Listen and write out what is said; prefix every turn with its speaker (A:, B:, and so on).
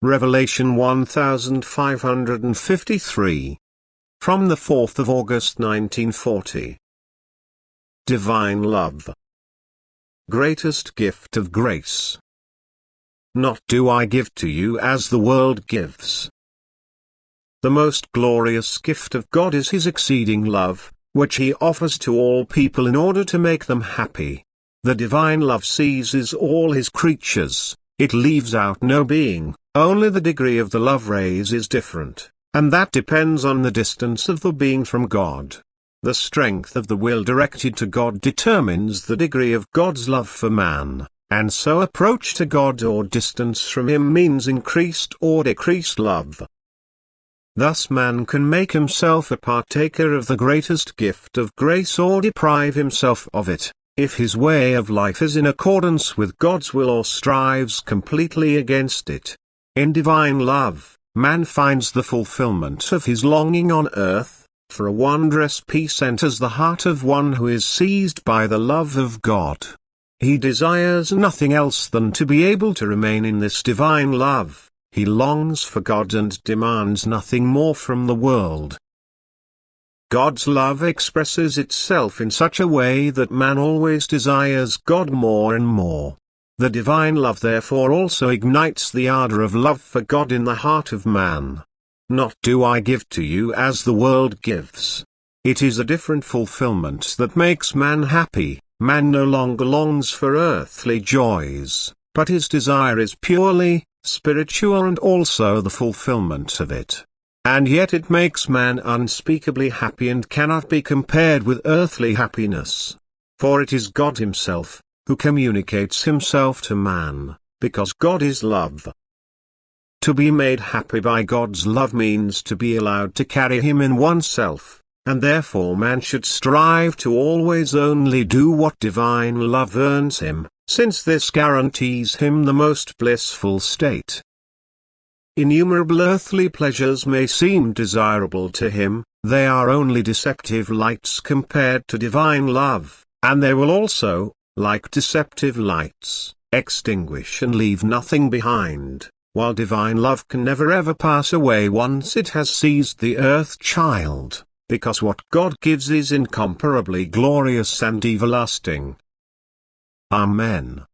A: Revelation 1553. From the 4th of August 1940. Divine love. Greatest gift of grace. Not do I give to you as the world gives. The most glorious gift of God is His exceeding love, which He offers to all people in order to make them happy. The divine love seizes all His creatures, it leaves out no being, only the degree of the love rays is different, and that depends on the distance of the being from God. The strength of the will directed to God determines the degree of God's love for man, and so approach to God or distance from Him means increased or decreased love. Thus man can make himself a partaker of the greatest gift of grace or deprive himself of it, if his way of life is in accordance with God's will or strives completely against it. In divine love, man finds the fulfillment of his longing on earth, for a wondrous peace enters the heart of one who is seized by the love of God. He desires nothing else than to be able to remain in this divine love, he longs for God and demands nothing more from the world. God's love expresses itself in such a way that man always desires God more and more. The divine love therefore also ignites the ardor of love for God in the heart of man. Not do I give to you as the world gives. It is a different fulfillment that makes man happy. Man no longer longs for earthly joys, but his desire is purely spiritual and also the fulfillment of it. And yet it makes man unspeakably happy and cannot be compared with earthly happiness. For it is God Himself who communicates Himself to man, because God is love. To be made happy by God's love means to be allowed to carry Him in oneself, and therefore man should strive to always only do what divine love earns him, since this guarantees him the most blissful state. Innumerable earthly pleasures may seem desirable to him, they are only deceptive lights compared to divine love, and they will also, like deceptive lights, extinguish and leave nothing behind, while divine love can never ever pass away once it has seized the earth child, because what God gives is incomparably glorious and everlasting. Amen.